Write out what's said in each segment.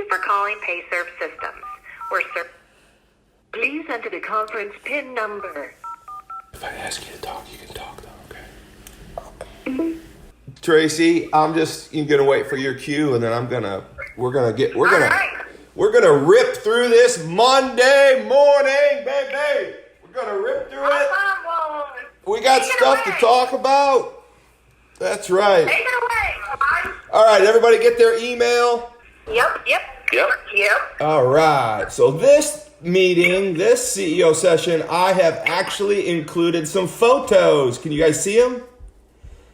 you for calling PayServe Systems. Please enter the conference PIN number. If I ask you to talk, you can talk though, okay? Tracy, I'm just gonna wait for your cue, and then we're gonna rip through this Monday morning, baby. We're gonna rip through it. We got stuff to talk about. That's right. Take it away. All right, everybody get their email. Yep. All right, so this meeting, this CEO session, I have actually included some photos. Can you guys see them?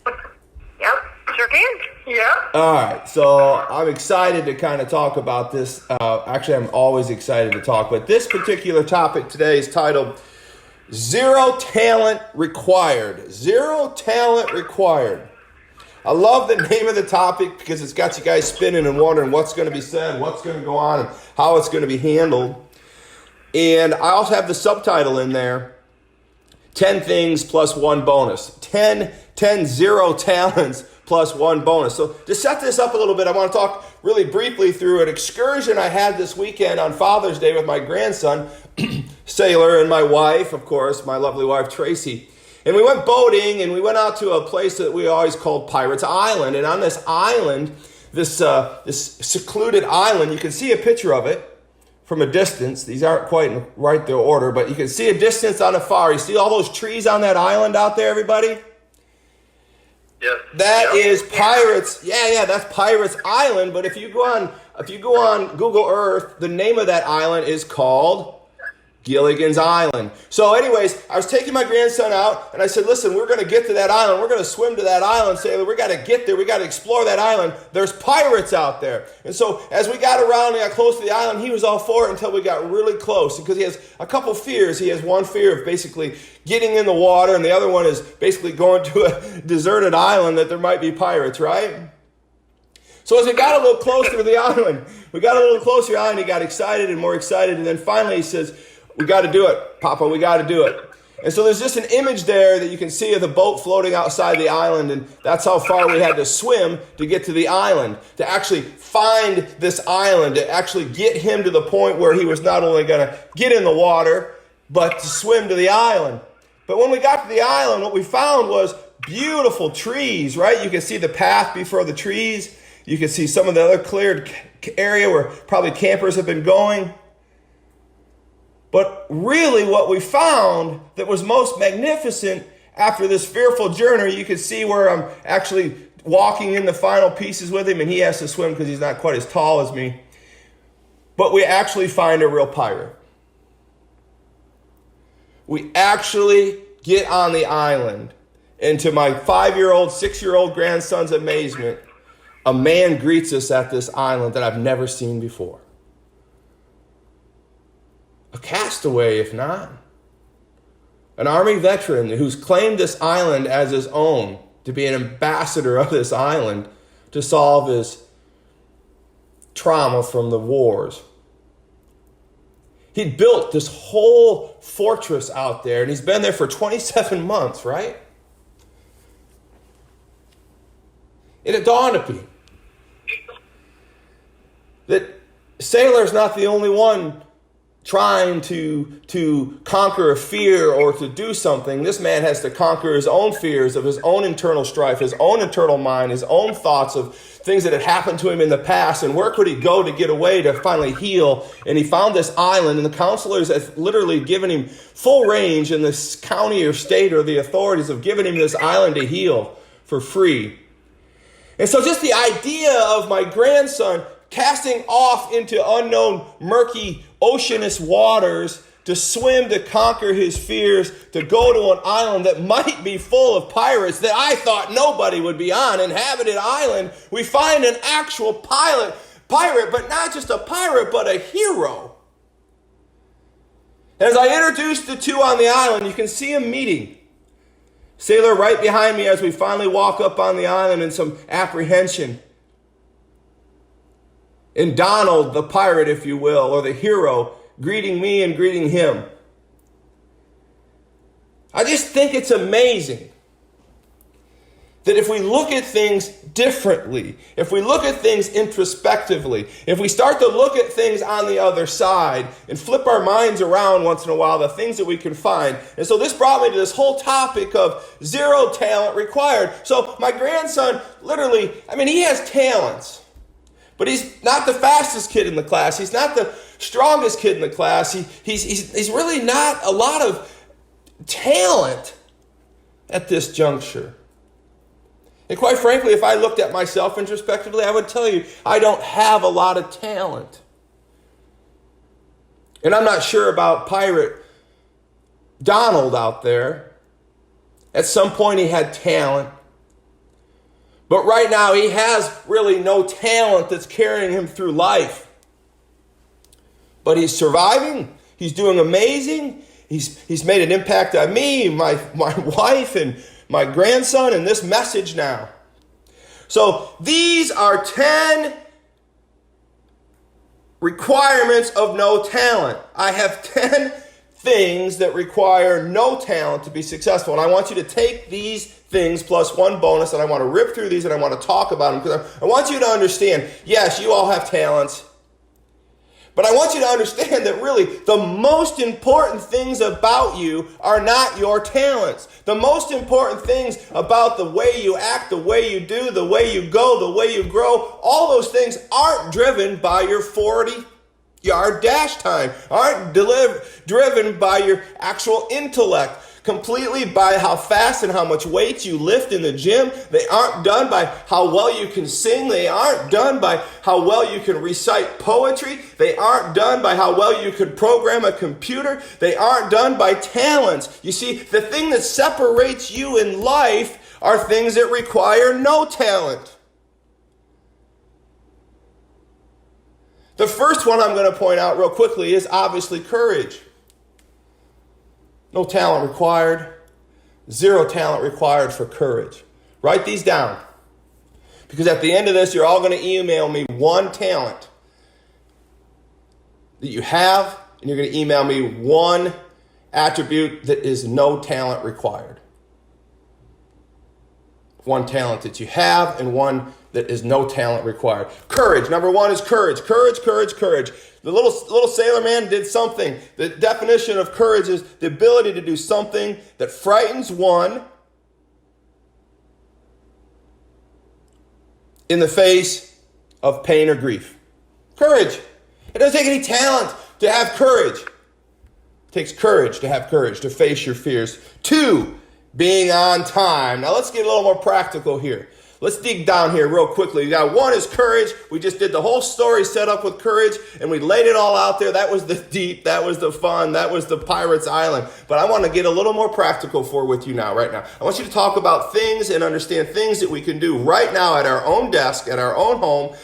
Yep, sure can. Yep. All right, so I'm excited to kind of talk about this. Actually, I'm always excited to talk, but this particular topic today is titled Zero Talent Required. Zero Talent Required. I love the name of the topic because it's got you guys spinning and wondering what's going to be said, what's going to go on, and how it's going to be handled. And I also have the subtitle in there, 10 things plus one bonus. 10 zero talents plus one bonus. So to set this up a little bit, I want to talk really briefly through an excursion I had this weekend on Father's Day with my grandson, Sailor, and my wife, of course, my lovely wife, Tracy. And we went boating, and we went out to a place that we always called Pirates Island. And on this island, this secluded island, you can see a picture of it from a distance. These aren't quite in right their order, but you can see a distance on the far. You see all those trees on that island out there, everybody? Yep. That is Pirates. Yeah, that's Pirates Island. But if you go on Google Earth, the name of that island is called Gilligan's Island. So anyways, I was taking my grandson out, and I said, listen, we're going to get to that island. We're going to swim to that island, Sailor. We got to get there. We got to explore that island. There's pirates out there. And so as we got around and got close to the island, he was all for it until we got really close, because he has a couple fears. He has one fear of basically getting in the water, and the other one is basically going to a deserted island that there might be pirates, right? So as we got a little closer to the island, he got excited and more excited, and then finally he says, we got to do it, Papa, we got to do it. And so there's just an image there that you can see of the boat floating outside the island, and that's how far we had to swim to get to the island, to actually find this island, to actually get him to the point where he was not only going to get in the water, but to swim to the island. But when we got to the island, what we found was beautiful trees, right? You can see the path before the trees. You can see some of the other cleared area where probably campers have been going. But really what we found that was most magnificent after this fearful journey, you can see where I'm actually walking in the final pieces with him, and he has to swim because he's not quite as tall as me. But we actually find a real pirate. We actually get on the island, and to my 5-year-old, 6-year-old grandson's amazement, a man greets us at this island that I've never seen before. A castaway, if not. An Army veteran who's claimed this island as his own, to be an ambassador of this island to solve his trauma from the wars. He'd built this whole fortress out there, and he's been there for 27 months, right? It dawned on me that Sailor's not the only one trying to conquer a fear or to do something. This man has to conquer his own fears of his own internal strife, his own internal mind, his own thoughts of things that had happened to him in the past, and where could he go to get away to finally heal. And he found this island, and the counselors have literally given him full range, in this county or state or the authorities have given him this island to heal for free. And so just the idea of my grandson casting off into unknown, murky, oceanous waters to swim, to conquer his fears, to go to an island that might be full of pirates that I thought nobody would be on, inhabited island, we find an actual pirate, but not just a pirate, but a hero. As I introduced the two on the island, you can see them meeting. Sailor right behind me as we finally walk up on the island in some apprehension. And Donald, the pirate, if you will, or the hero, greeting me and greeting him. I just think it's amazing that if we look at things differently, if we look at things introspectively, if we start to look at things on the other side and flip our minds around once in a while, the things that we can find. And so this brought me to this whole topic of zero talent required. So my grandson, literally, he has talents, but he's not the fastest kid in the class. He's not the strongest kid in the class. He's really not a lot of talent at this juncture. And quite frankly, if I looked at myself introspectively, I would tell you I don't have a lot of talent. And I'm not sure about Pirate Donald out there. At some point he had talent. But right now he has really no talent that's carrying him through life. But he's surviving. He's doing amazing. He's made an impact on me, my wife, and my grandson, and this message now. So these are 10 requirements of no talent. I have 10 things that require no talent to be successful. And I want you to take these things plus one bonus, and I want to rip through these and I want to talk about them because I want you to understand, yes, you all have talents. But I want you to understand that really the most important things about you are not your talents. The most important things about the way you act, the way you do, the way you go, the way you grow, all those things aren't driven by your 40-yard dash time, aren't driven by your actual intellect. Completely by how fast and how much weight you lift in the gym. They aren't done by how well you can sing. They aren't done by how well you can recite poetry. They aren't done by how well you can program a computer. They aren't done by talents. You see, the thing that separates you in life are things that require no talent. The first one I'm going to point out real quickly is obviously courage. No talent required. Zero talent required for courage. Write these down. Because at the end of this, you're all going to email me one talent that you have, and you're going to email me one attribute that is no talent required. One talent that you have and one that is no talent required. Courage. Number one is courage. Courage, courage, courage. The little sailor man did something. The definition of courage is the ability to do something that frightens one in the face of pain or grief. Courage. It doesn't take any talent to have courage. It takes courage to have courage, to face your fears. 2, being on time. Now let's get a little more practical here. Let's dig down here real quickly. Now, 1 is courage. We just did the whole story set up with courage, and we laid it all out there. That was the deep, that was the fun, that was the Pirates Island. But I want to get a little more practical with you now, right now. I want you to talk about things and understand things that we can do right now at our own desk, at our own home,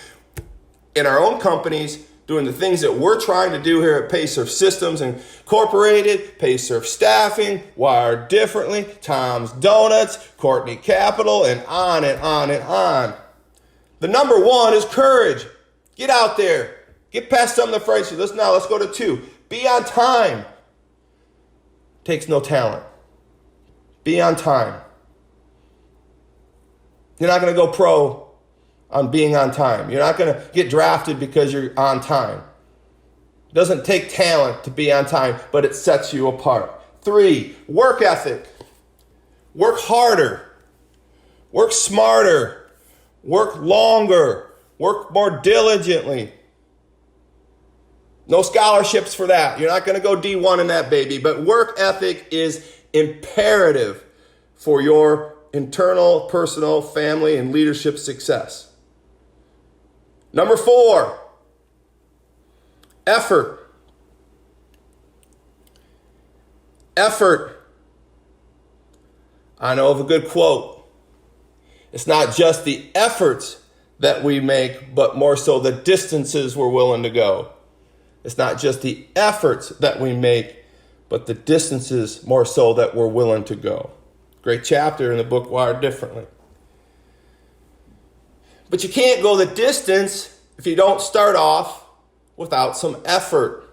in our own companies, doing the things that we're trying to do here at Paysurf Systems Incorporated, Paysurf Staffing, Wired Differently, Tom's Donuts, Courtney Capital, and on and on and on. The number 1 is courage. Get out there. Get past some of the phrases. Let's go to 2. Be on time. Takes no talent. Be on time. You're not going to go pro on being on time. You're not going to get drafted because you're on time. It doesn't take talent to be on time, but it sets you apart. 3, work ethic. Work harder. Work smarter. Work longer. Work more diligently. No scholarships for that. You're not going to go D1 in that baby, but work ethic is imperative for your internal, personal, family, and leadership success. Number 4, effort. Effort. I know of a good quote. It's not just the efforts that we make, but more so the distances we're willing to go. It's not just the efforts that we make, but the distances more so that we're willing to go. Great chapter in the book Wired Differently. But you can't go the distance if you don't start off without some effort.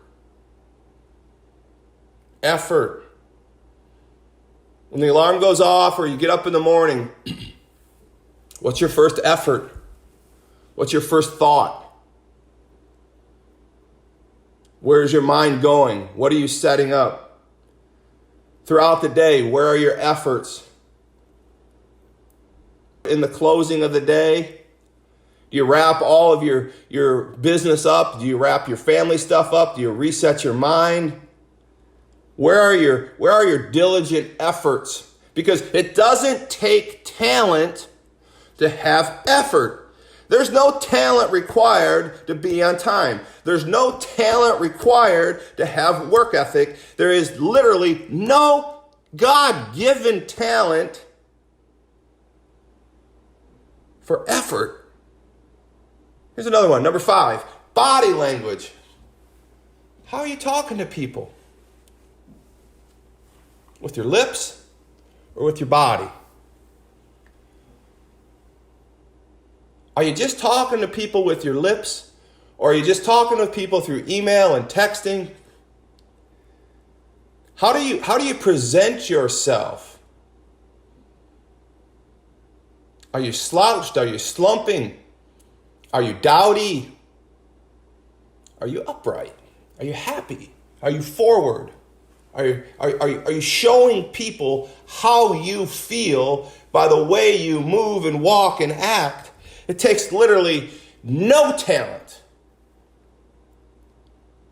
Effort. When the alarm goes off or you get up in the morning, What's your first effort? What's your first thought? Where's your mind going? What are you setting up? Throughout the day, where are your efforts? In the closing of the day, do you wrap all of your business up? Do you wrap your family stuff up? Do you reset your mind? Where are your diligent efforts? Because it doesn't take talent to have effort. There's no talent required to be on time. There's no talent required to have work ethic. There is literally no God-given talent for effort. Here's another one, number 5, body language. How are you talking to people? With your lips or with your body? Are you just talking to people with your lips? Or are you just talking to people through email and texting? How do you present yourself? Are you slouched? Are you slumping? Are you dowdy? Are you upright? Are you happy? Are you forward? Are you showing people how you feel by the way you move and walk and act? It takes literally no talent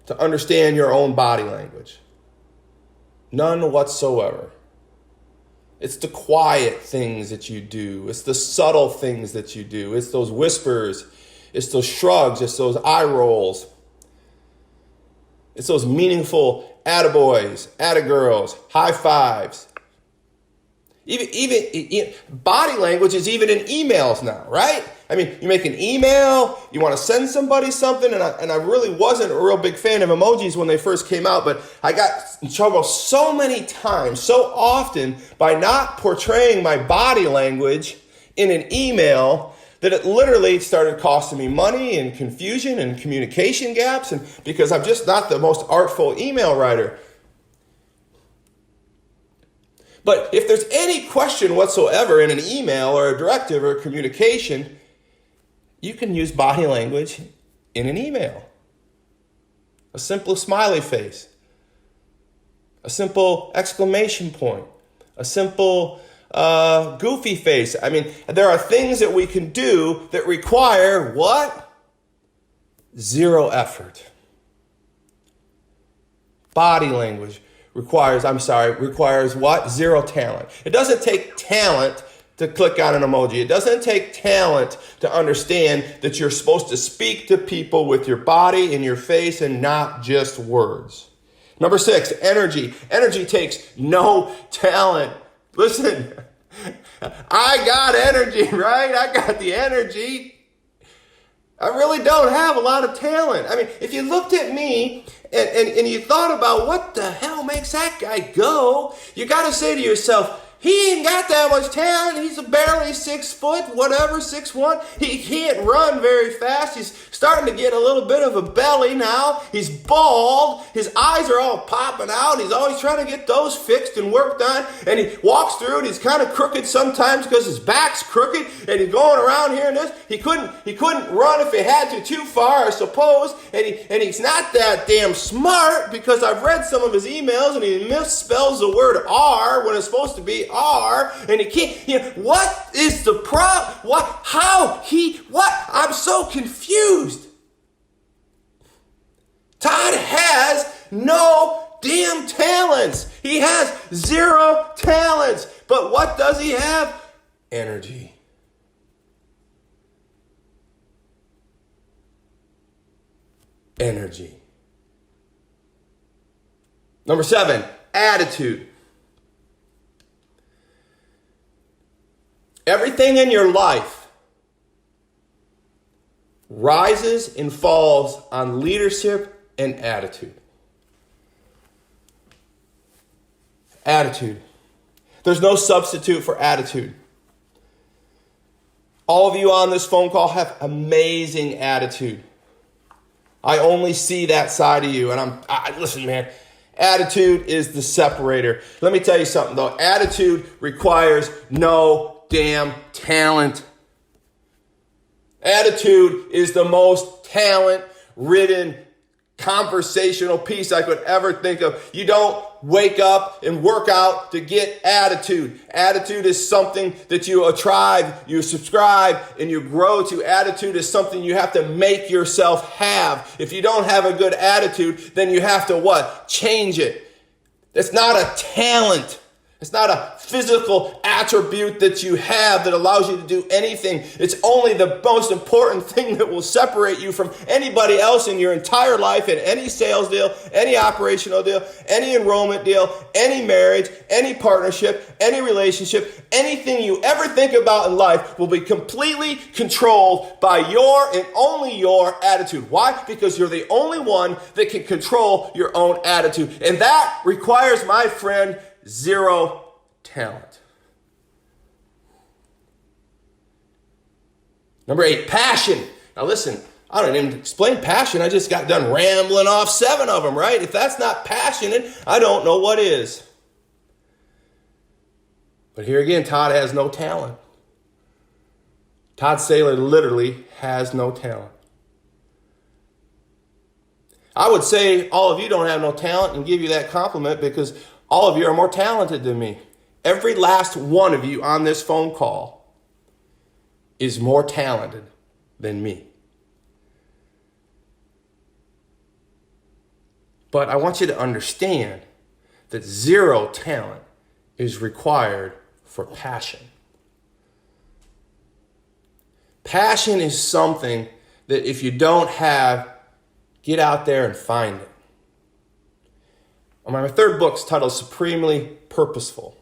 to understand your own body language. None whatsoever. It's the quiet things that you do. It's the subtle things that you do. It's those whispers. It's those shrugs. It's those eye rolls. It's those meaningful attaboys, attagirls, high fives. Even body language is even in emails now, right? I mean, you make an email, you want to send somebody something, and I really wasn't a real big fan of emojis when they first came out, but I got in trouble so many times, so often, by not portraying my body language in an email that it literally started costing me money and confusion and communication gaps, and because I'm just not the most artful email writer. But if there's any question whatsoever in an email or a directive or a communication, you can use body language in an email. A simple smiley face, a simple exclamation point, a simple goofy face. I mean, there are things that we can do that require what? Zero effort. Body language requires what? Zero talent. It doesn't take talent to click on an emoji. It doesn't take talent to understand that you're supposed to speak to people with your body and your face and not just words. Number 6, energy. Energy takes no talent. Listen, I got energy, right? I got the energy. I really don't have a lot of talent. I mean, if you looked at me and you thought about what the hell makes that guy go, you got to say to yourself, he ain't got that much talent. He's barely 6 foot, whatever, 6'1". He can't run very fast. He's starting to get a little bit of a belly now. He's bald. His eyes are all popping out. He's always trying to get those fixed and worked on. And he walks through it. He's kind of crooked sometimes because his back's crooked. And he's going around here and this. He couldn't run if he had to too far, I suppose. And he's not that damn smart because I've read some of his emails and he misspells the word R when it's supposed to be R, and he can't, what is the problem? I'm so confused. Todd has no damn talents. He has 0 talents. But what does he have? Energy. Energy. Number 7, attitude. Everything in your life rises and falls on leadership and attitude. Attitude. There's no substitute for attitude. All of you on this phone call have amazing attitude. I only see that side of you, and listen, man. Attitude is the separator. Let me tell you something, though. Attitude requires no damn talent. Attitude is the most talent-ridden conversational piece I could ever think of. You don't wake up and work out to get attitude. Attitude is something that you tribe, you subscribe, and you grow to. Attitude is something you have to make yourself have. If you don't have a good attitude, then you have to what? Change it. It's not a talent. It's not a physical attribute that you have that allows you to do anything. It's only the most important thing that will separate you from anybody else in your entire life, in any sales deal, any operational deal, any enrollment deal, any marriage, any partnership, any relationship. Anything you ever think about in life will be completely controlled by your and only your attitude. Why? Because you're the only one that can control your own attitude. And that requires, my friend, zero talent. Number 8, passion. Now listen, I don't even explain passion. I just got done rambling off 7 of them, right? If that's not passionate, I don't know what is. But here again, Todd has no talent. Todd Saylor literally has no talent. I would say all of you don't have no talent and give you that compliment because all of you are more talented than me. Every last one of you on this phone call is more talented than me. But I want you to understand that zero talent is required for passion. Passion is something that if you don't have, get out there and find it. My 3rd book's titled Supremely Purposeful.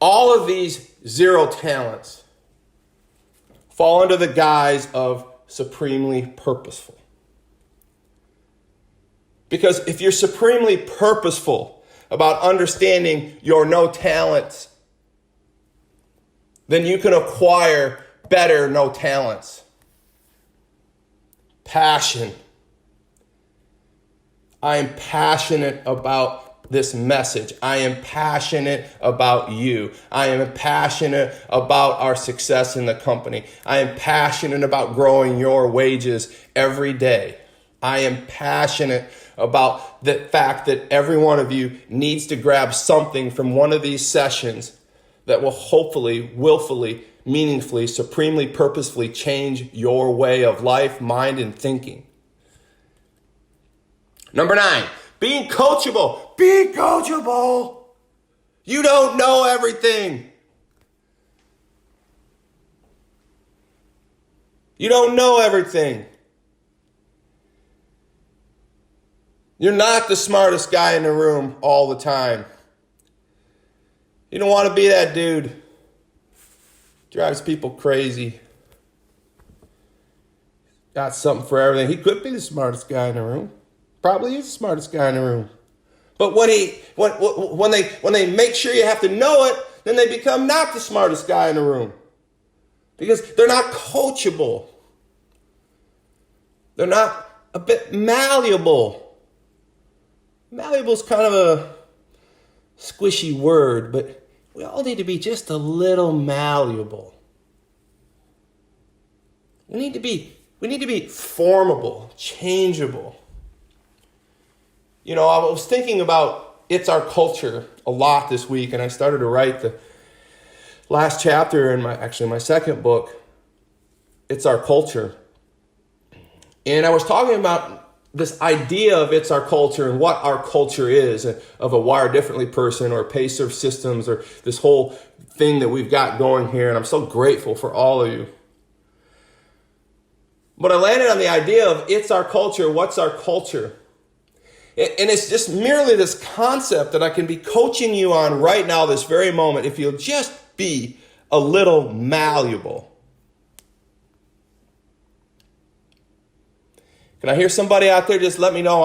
All of these zero talents fall under the guise of supremely purposeful. Because if you're supremely purposeful about understanding your no talents, then you can acquire better no talents. Passion. I am passionate about this message. I am passionate about you. I am passionate about our success in the company. I am passionate about growing your wages every day. I am passionate about the fact that every one of you needs to grab something from one of these sessions that will hopefully, willfully, meaningfully, supremely, purposefully change your way of life, mind, and thinking. Number 9, being coachable. Be coachable. You don't know everything. You don't know everything. You're not the smartest guy in the room all the time. You don't want to be that dude. Drives people crazy. Got something for everything. He could be the smartest guy in the room. Probably is the smartest guy in the room. But when they make sure you have to know it, then they become not the smartest guy in the room. Because they're not coachable. They're not a bit malleable. Malleable is kind of a squishy word, but we all need to be just a little malleable. We need to be formable, changeable. You know, I was thinking about It's Our Culture a lot this week, and I started to write the last chapter in my 2nd book, It's Our Culture. And I was talking about this idea of it's our culture and what our culture is, of a Wired Differently person or PayServe Systems or this whole thing that we've got going here. And I'm so grateful for all of you. But I landed on the idea of it's our culture, what's our culture? And it's just merely this concept that I can be coaching you on right now, this very moment, if you'll just be a little malleable. Can I hear somebody out there? Just let me know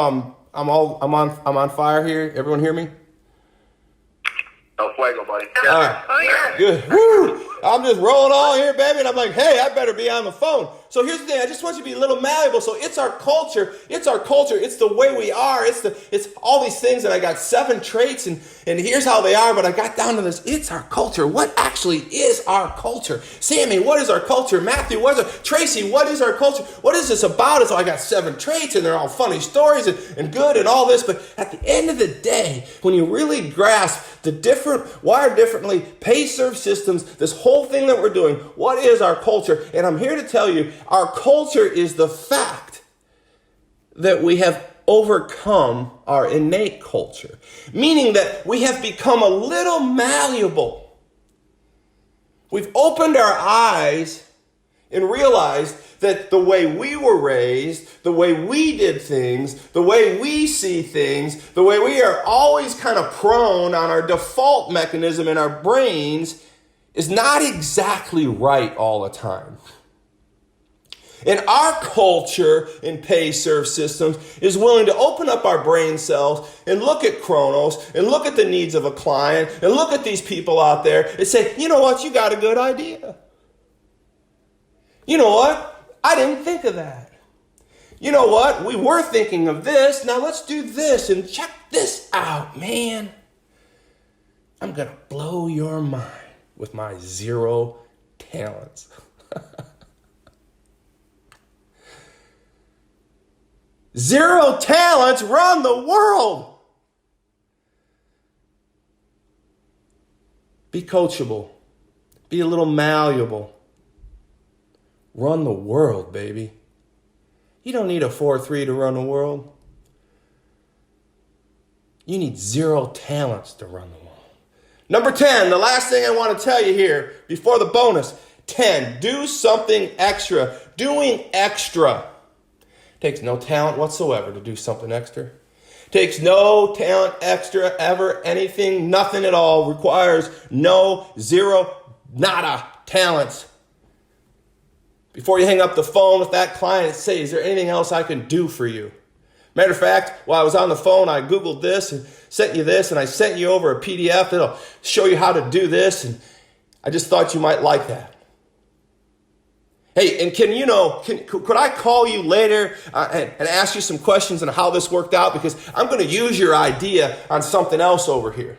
I'm on fire here. Everyone hear me? El fuego, buddy. Yeah. All right. Oh, yeah. Good. Woo! I'm just rolling on here, baby, and I'm like, hey, I better be on the phone. So here's the thing. I just want you to be a little malleable. So it's our culture. It's our culture. It's the way we are. It's all these things. And I got 7 traits, and here's how they are. But I got down to this. It's our culture. What actually is our culture? Sammy, what is our culture? Matthew, what is it? Tracy, what is our culture? What is this about? So I got 7 traits, and they're all funny stories and good and all this. But at the end of the day, when you really grasp the different, wired differently, pay, serve systems, this whole thing that we're doing, what is our culture? And I'm here to tell you, our culture is the fact that we have overcome our innate culture, meaning that we have become a little malleable. We've opened our eyes and realized that the way we were raised, the way we did things, the way we see things, the way we are always kind of prone on our default mechanism in our brains is not exactly right all the time. And our culture in pay serve systems is willing to open up our brain cells and look at Chronos and look at the needs of a client and look at these people out there and say, you know what, you got a good idea. You know what? I didn't think of that. You know what? We were thinking of this. Now let's do this and check this out, man. I'm going to blow your mind with my 0 talents. 0 talents run the world. Be coachable. Be a little malleable. Run the world, baby. You don't need a 4.3 to run the world. You need 0 talents to run the world. Number 10, the last thing I want to tell you here before the bonus. 10, do something extra. Doing extra takes no talent whatsoever to do something extra. Takes no talent extra ever, anything, nothing at all. Requires no, 0, nada talents. Before you hang up the phone with that client, say, is there anything else I can do for you? Matter of fact, while I was on the phone, I Googled this and sent you this, and I sent you over a PDF that'll show you how to do this, and I just thought you might like that. Hey, and could I call you later and ask you some questions on how this worked out? Because I'm going to use your idea on something else over here.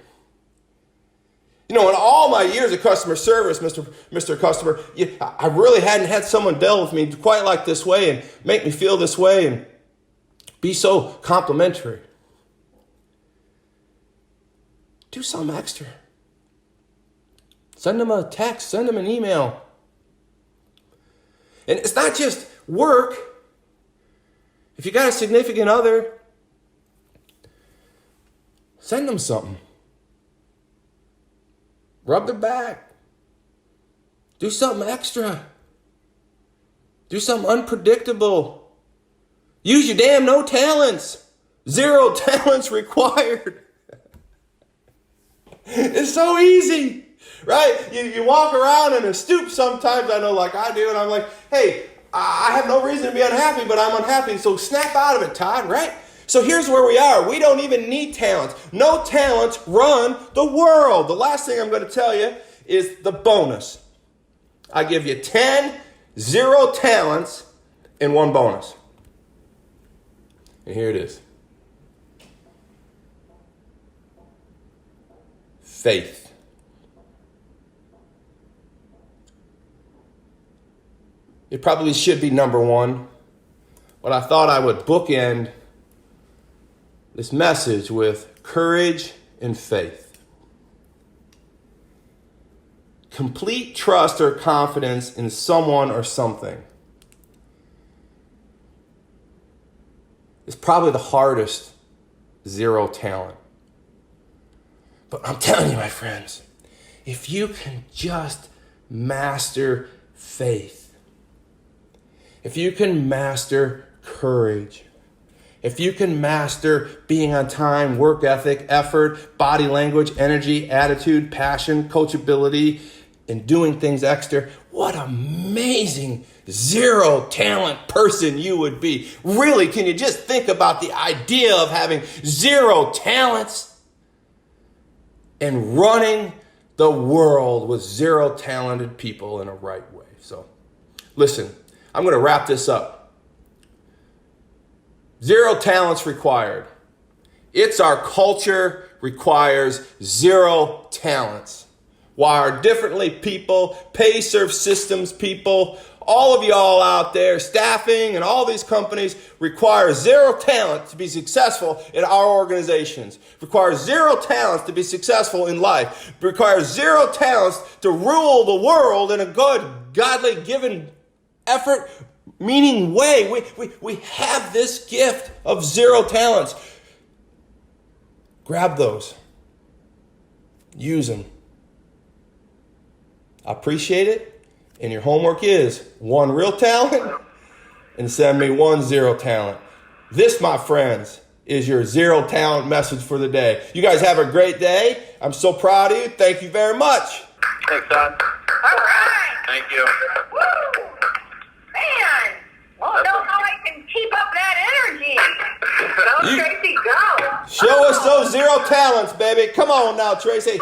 You know, in all my years of customer service, Mr. Customer, I really hadn't had someone deal with me quite like this way and make me feel this way and be so complimentary. Do something extra. Send them a text, send them an email. And it's not just work. If you got a significant other, send them something. Rub their back. Do something extra. Do something unpredictable. Use your damn no talents. 0 talents required. It's so easy, right? You walk around in a stoop sometimes, I know like I do, and I'm like, hey, I have no reason to be unhappy, but I'm unhappy, so snap out of it, Todd, right? So here's where we are. We don't even need talents. No talents run the world. The last thing I'm going to tell you is the bonus. I give you 10, 0 talents, and 1 bonus. And here it is. Faith. It probably should be number 1, but I thought I would bookend this message with courage and faith. Complete trust or confidence in someone or something is probably the hardest 0 talent. But I'm telling you, my friends, if you can just master faith, if you can master courage, if you can master being on time, work ethic, effort, body language, energy, attitude, passion, coachability, and doing things extra, what amazing 0 talent person you would be. Really, can you just think about the idea of having 0 talents and running the world with 0 talented people in a right way? So, listen, I'm going to wrap this up. 0 talents required. It's our culture requires 0 talents. Wired differently people, pay serve systems people, all of y'all out there, staffing and all these companies require 0 talent to be successful in our organizations. Requires 0 talents to be successful in life. Requires 0 talents to rule the world in a good, godly, given effort, meaning way. We have this gift of 0 talents. Grab those. Use them. I appreciate it. And your homework is 1 real talent and send me 1 0 talent. This, my friends, is your 0 talent message for the day. You guys have a great day. I'm so proud of you. Thank you very much. Thanks, Todd. All right. Thank you. Woo! Man, I don't know how I can keep up that energy. Go, Tracy, go. Show us those 0 talents, baby. Come on now, Tracy.